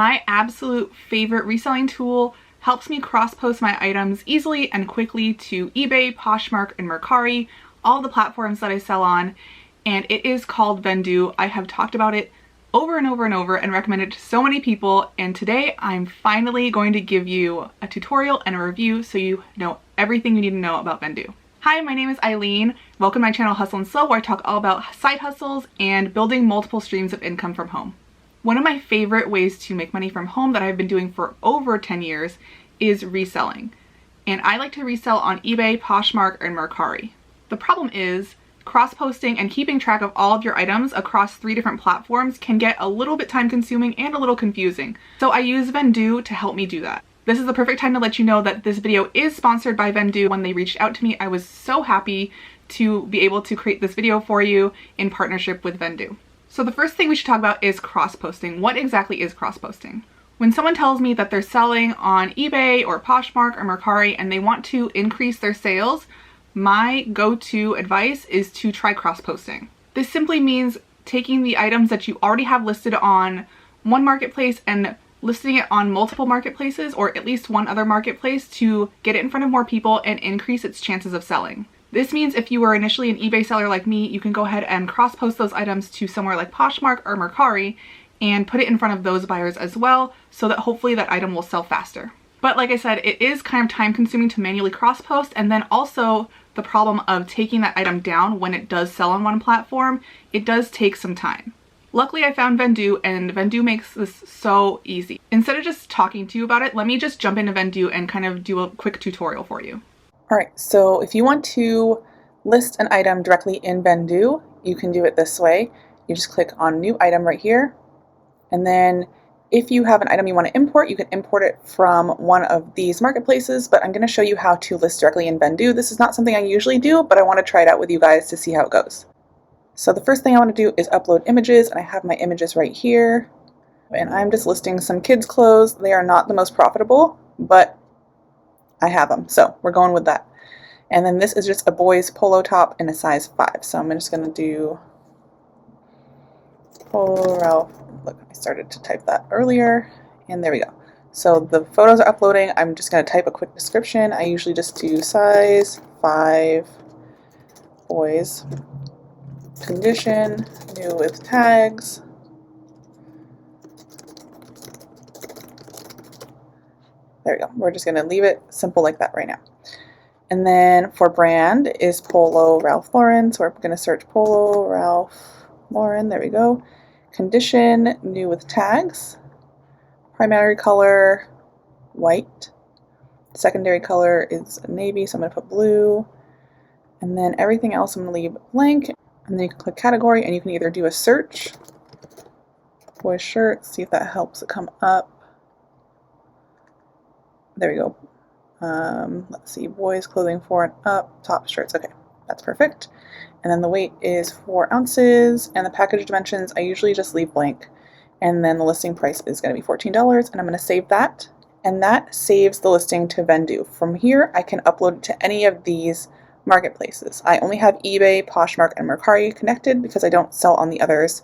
My absolute favorite reselling tool helps me cross-post my items easily and quickly to eBay, Poshmark, and Mercari, all the platforms that I sell on, and it is called Vendoo. I have talked about it over and over and over and recommended it to so many people, and today I'm finally going to give you a tutorial and a review so you know everything you need to know about Vendoo. Hi, my name is Eileen. Welcome to my channel Hustle and Slow, where I talk all about side hustles and building multiple streams of income from home. One of my favorite ways to make money from home that I've been doing for over 10 years is reselling. And I like to resell on eBay, Poshmark, and Mercari. The problem is cross-posting and keeping track of all of your items across 3 different platforms can get a little bit time-consuming and a little confusing. So I use Vendoo to help me do that. This is the perfect time to let you know that this video is sponsored by Vendoo. When they reached out to me, I was so happy to be able to create this video for you in partnership with Vendoo. So the first thing we should talk about is cross-posting. What exactly is cross-posting? When someone tells me that they're selling on eBay or Poshmark or Mercari and they want to increase their sales, my go-to advice is to try cross-posting. This simply means taking the items that you already have listed on one marketplace and listing it on multiple marketplaces, or at least one other marketplace, to get it in front of more people and increase its chances of selling. This means if you were initially an eBay seller like me, you can go ahead and cross-post those items to somewhere like Poshmark or Mercari and put it in front of those buyers as well, so that hopefully that item will sell faster. But like I said, it is kind of time consuming to manually cross-post, and then also the problem of taking that item down when it does sell on one platform, it does take some time. Luckily I found Vendoo, and Vendoo makes this so easy. Instead of just talking to you about it, let me just jump into Vendoo and kind of do a quick tutorial for you. Alright, so if you want to list an item directly in Vendoo, you can do it this way. You just click on New Item right here, and then if you have an item you want to import, you can import it from one of these marketplaces, but I'm going to show you how to list directly in Vendoo. This is not something I usually do, but I want to try it out with you guys to see how it goes. So the first thing I want to do is upload images, and I have my images right here, and I'm just listing some kids' clothes. They are not the most profitable, but I have them, so we're going with that. And then this is just a boy's polo top in a size 5. So I'm just going to do Polo Ralph. Look, I started to type that earlier, and there we go. So the photos are uploading. I'm just going to type a quick description. I usually just do size 5, boys, condition, new with tags. There we go. We're just going to leave it simple like that right now. And then for brand is Polo Ralph Lauren. So we're going to search Polo Ralph Lauren. There we go. Condition, new with tags. Primary color, white. Secondary color is navy, so I'm going to put blue. And then everything else I'm going to leave blank. And then you can click category, and you can either do a search, boys shirts, see if that helps it come up. There we go. Let's see, boys clothing 4 and up, top shirts. Okay, that's perfect. And then the weight is 4 ounces, and the package dimensions I usually just leave blank. And then the listing price is going to be $14, and I'm going to save that. And that saves the listing to Vendoo. From here, I can upload it to any of these marketplaces. I only have eBay, Poshmark, and Mercari connected because I don't sell on the others.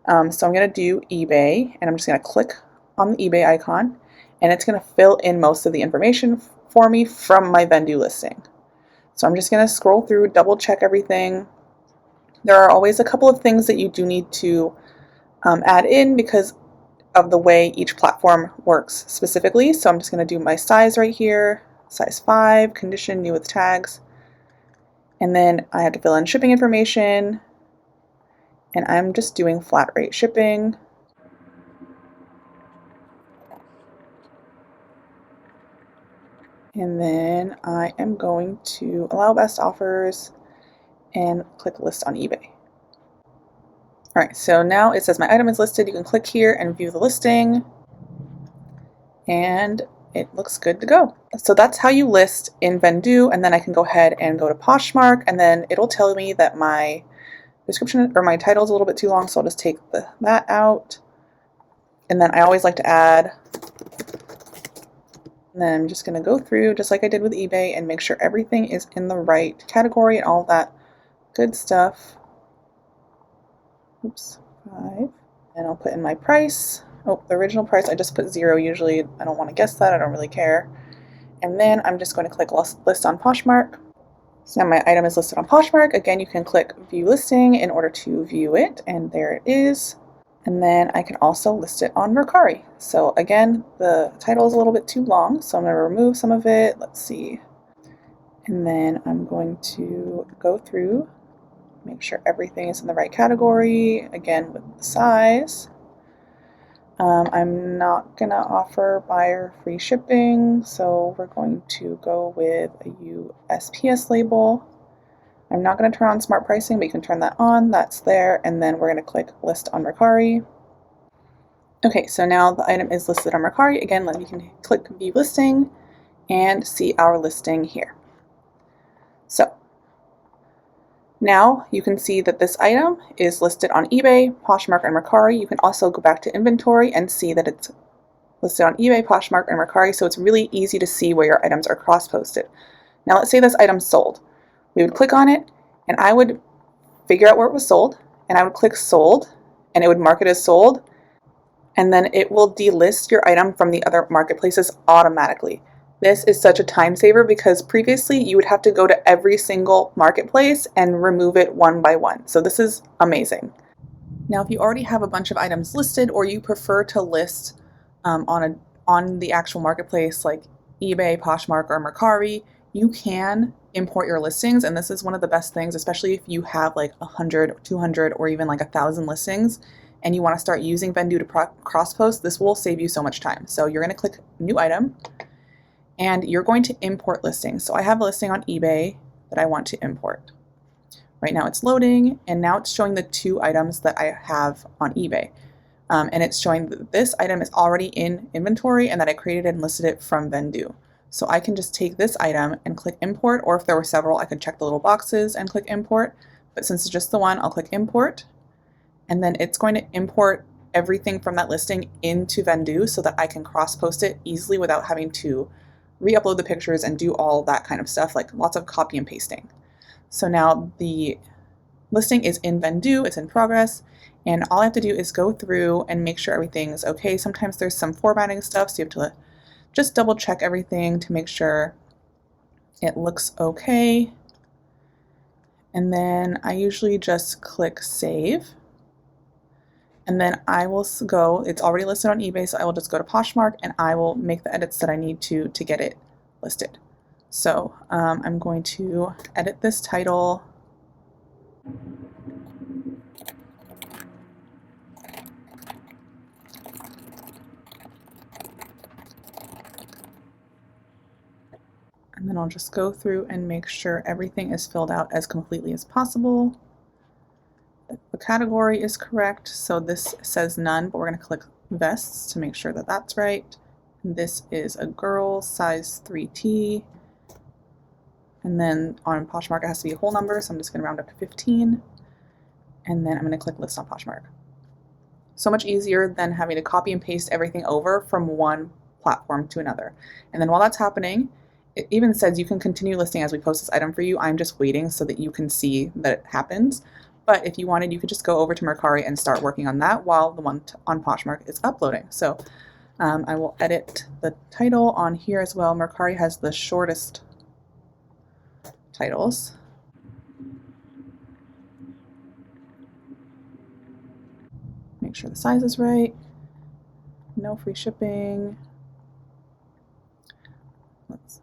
So I'm going to do eBay, and I'm just going to click on the eBay icon, and it's going to fill in most of the information for me from my Vendoo listing. So I'm just going to scroll through, double check everything. There are always a couple of things that you do need to add in because of the way each platform works specifically. So I'm just going to do my size right here, size 5, condition, new with tags. And then I have to fill in shipping information, and I'm just doing flat rate shipping. And then I am going to allow best offers and click list on eBay. Alright, so now it says my item is listed. You can click here and view the listing, and it looks good to go. So that's how you list in Vendoo, and then I can go ahead and go to Poshmark, and then it'll tell me that my description or my title is a little bit too long, so I'll just take that out. And then I always like to add, and then I'm just going to go through just like I did with eBay and make sure everything is in the right category and all that good stuff. Oops, 5. And I'll put in my price. oh, the original price, I just put 0 usually. I don't want to guess that, I don't really care. And then I'm just going to click list on Poshmark. So now my item is listed on Poshmark. Again, you can click view listing in order to view it, and there it is. And then I can also list it on Mercari. So again, the title is a little bit too long, so I'm going to remove some of it. Let's see. And then I'm going to go through, make sure everything is in the right category, again with the size. I'm not going to offer buyer free shipping, so we're going to go with a USPS label. I'm not going to turn on smart pricing, but you can turn that on. That's there. And then we're going to click list on Mercari. Okay, so now the item is listed on Mercari. Again, you can click view listing and see our listing here. So now you can see that this item is listed on eBay, Poshmark, and Mercari. You can also go back to inventory and see that it's listed on eBay, Poshmark, and Mercari, so it's really easy to see where your items are cross-posted. Now let's say this item sold. We would click on it, and I would figure out where it was sold, and I would click sold, and it would mark it as sold, and then it will delist your item from the other marketplaces automatically. This is such a time saver because previously you would have to go to every single marketplace and remove it one by one. So this is amazing. Now, if you already have a bunch of items listed, or you prefer to list on the actual marketplace like eBay, Poshmark, or Mercari, you can import your listings. And this is one of the best things, especially if you have like 100, 200, or even like 1,000 listings and you want to start using Vendoo to cross-post. This will save you so much time. So you're going to click new item, and you're going to import listings. So I have a listing on eBay that I want to import. Right now it's loading, and now it's showing the 2 items that I have on eBay. And it's showing that this item is already in inventory and that I created and listed it from Vendoo. So I can just take this item and click import, or if there were several, I could check the little boxes and click import. But since it's just the one, I'll click import. And then it's going to import everything from that listing into Vendoo so that I can cross-post it easily without having to re-upload the pictures and do all that kind of stuff, like lots of copy and pasting. So now the listing is in Vendoo, it's in progress, and all I have to do is go through and make sure everything's okay. Sometimes there's some formatting stuff, so you have to just double check everything to make sure it looks okay. And then I usually just click save. And then I will go, it's already listed on eBay, so I will just go to Poshmark and I will make the edits that I need to get it listed. So I'm going to edit this title. And then I'll just go through and make sure everything is filled out as completely as possible. The category is correct, so this says none, but we're going to click vests to make sure that that's right. And this is a girl, size 3T. And then on Poshmark it has to be a whole number, so I'm just going to round up to 15. And then I'm going to click list on Poshmark. So much easier than having to copy and paste everything over from one platform to another. And then while that's happening, it even says you can continue listing as we post this item for you. I'm just waiting so that you can see that it happens. But if you wanted, you could just go over to Mercari and start working on that while the one on Poshmark is uploading. So I will edit the title on here as well. Mercari has the shortest titles. Make sure the size is right. No free shipping.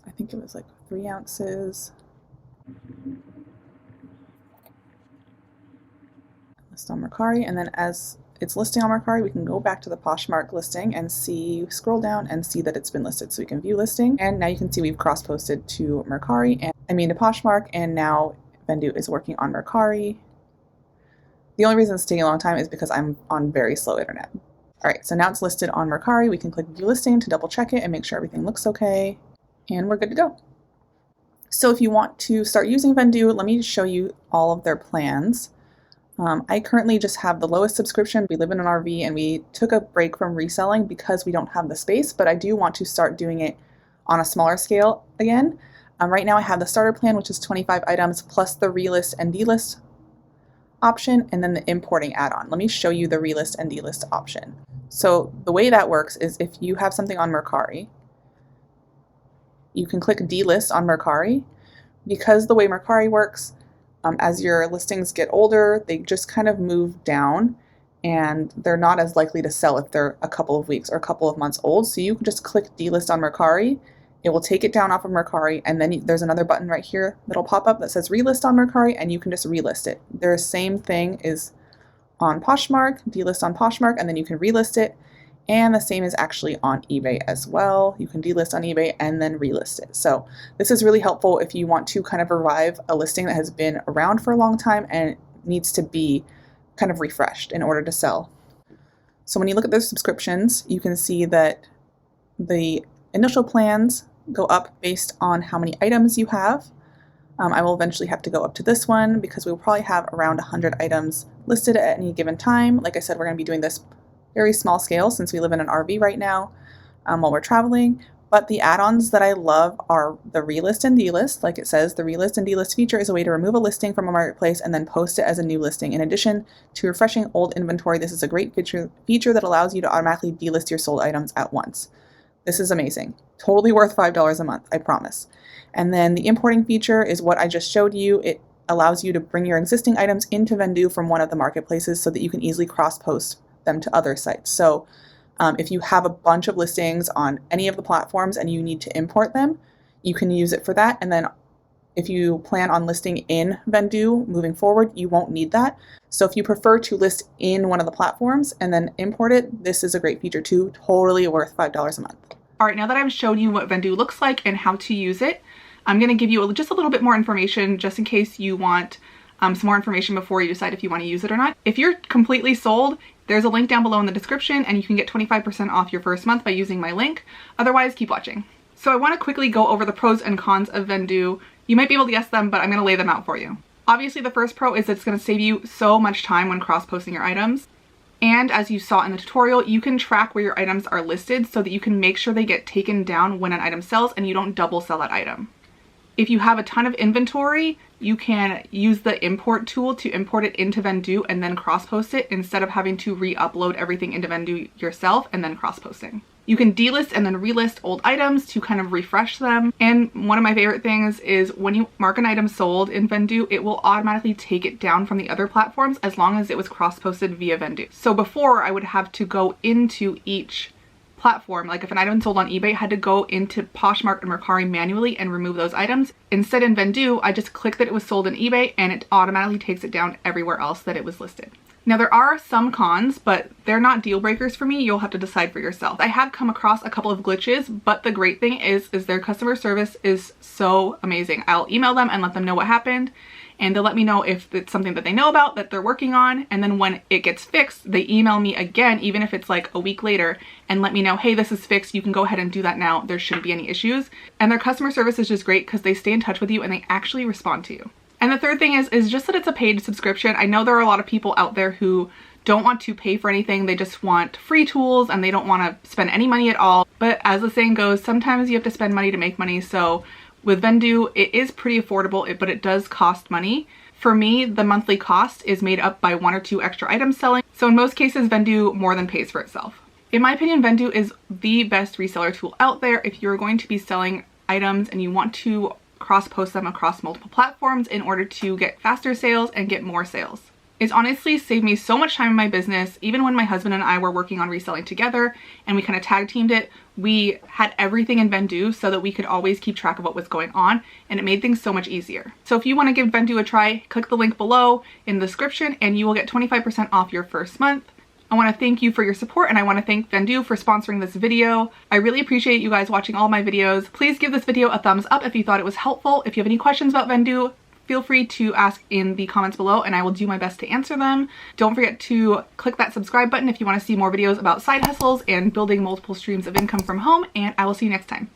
I think it was like 3 ounces. List on Mercari, and then as it's listing on Mercari, we can go back to the Poshmark listing and scroll down and see that it's been listed. So we can view listing, and now you can see we've cross-posted to Mercari, to Poshmark, and now Vendoo is working on Mercari. The only reason it's taking a long time is because I'm on very slow internet. All right, so now it's listed on Mercari. We can click view listing to double check it and make sure everything looks okay, and we're good to go. So if you want to start using Vendoo, let me show you all of their plans. I currently just have the lowest subscription. We live in an RV and we took a break from reselling because we don't have the space, but I do want to start doing it on a smaller scale again. Right now I have the starter plan, which is 25 items plus the relist and delist option and then the importing add-on. Let me show you the relist and delist option. So the way that works is if you have something on Mercari, you can click delist on Mercari. Because the way Mercari works, as your listings get older, they just kind of move down and they're not as likely to sell if they're a couple of weeks or a couple of months old. So you can just click delist on Mercari. It will take it down off of Mercari, and then there's another button right here that'll pop up that says relist on Mercari, and you can just relist it. The same thing is on Poshmark, delist on Poshmark, and then you can relist it. And the same is actually on eBay as well. You can delist on eBay and then relist it. So this is really helpful if you want to kind of revive a listing that has been around for a long time and needs to be kind of refreshed in order to sell. So when you look at those subscriptions, you can see that the initial plans go up based on how many items you have. I will eventually have to go up to this one because we will probably have around 100 items listed at any given time. Like I said, we're going to be doing this very small scale since we live in an RV right now while we're traveling. But the add-ons that I love are the relist and delist. Like it says, the relist and delist feature is a way to remove a listing from a marketplace and then post it as a new listing. In addition to refreshing old inventory, this is a great feature that allows you to automatically delist your sold items at once. This is amazing. Totally worth $5 a month, I promise. And then the importing feature is what I just showed you. It allows you to bring your existing items into Vendoo from one of the marketplaces so that you can easily cross-post them to other sites. So if you have a bunch of listings on any of the platforms and you need to import them, you can use it for that. And then if you plan on listing in Vendoo moving forward, you won't need that. So if you prefer to list in one of the platforms and then import it, this is a great feature too. Totally worth $5 a month. All right, now that I've shown you what Vendoo looks like and how to use it, I'm going to give you just a little bit more information just in case you want some more information before you decide if you want to use it or not. If you're completely sold, there's a link down below in the description and you can get 25% off your first month by using my link. Otherwise, keep watching. So I want to quickly go over the pros and cons of Vendoo. You might be able to guess them, but I'm going to lay them out for you. Obviously, the first pro is it's going to save you so much time when cross-posting your items. And as you saw in the tutorial, you can track where your items are listed so that you can make sure they get taken down when an item sells and you don't double sell that item. If you have a ton of inventory, you can use the import tool to import it into Vendoo and then cross-post it instead of having to re-upload everything into Vendoo yourself and then cross-posting. You can delist and then relist old items to kind of refresh them. And one of my favorite things is when you mark an item sold in Vendoo, it will automatically take it down from the other platforms as long as it was cross-posted via Vendoo. So before, I would have to go into each platform. Like if an item sold on eBay, I had to go into Poshmark and Mercari manually and remove those items. Instead in Vendoo, I just click that it was sold on eBay and it automatically takes it down everywhere else that it was listed. Now there are some cons, but they're not deal breakers for me. You'll have to decide for yourself. I have come across a couple of glitches, but the great thing is their customer service is so amazing. I'll email them and let them know what happened, and they'll let me know if it's something that they know about that they're working on. And then when it gets fixed, they email me again, even if it's like a week later, and let me know, hey, this is fixed. You can go ahead and do that now. There shouldn't be any issues. And their customer service is just great because they stay in touch with you and they actually respond to you. And the third thing is just that it's a paid subscription. I know there are a lot of people out there who don't want to pay for anything. They just want free tools and they don't want to spend any money at all. But as the saying goes, sometimes you have to spend money to make money. So with Vendoo, it is pretty affordable, but it does cost money. For me, the monthly cost is made up by 1 or 2 extra items selling. So in most cases, Vendoo more than pays for itself. In my opinion, Vendoo is the best reseller tool out there if you're going to be selling items and you want to cross-post them across multiple platforms in order to get faster sales and get more sales. It's honestly saved me so much time in my business. Even when my husband and I were working on reselling together and we kind of tag teamed it, we had everything in Vendoo so that we could always keep track of what was going on, and it made things so much easier. So if you want to give Vendoo a try, click the link below in the description and you will get 25% off your first month. I want to thank you for your support, and I want to thank Vendoo for sponsoring this video. I really appreciate you guys watching all my videos. Please give this video a thumbs up if you thought it was helpful. If you have any questions about Vendoo, feel free to ask in the comments below and I will do my best to answer them. Don't forget to click that subscribe button if you want to see more videos about side hustles and building multiple streams of income from home, and I will see you next time.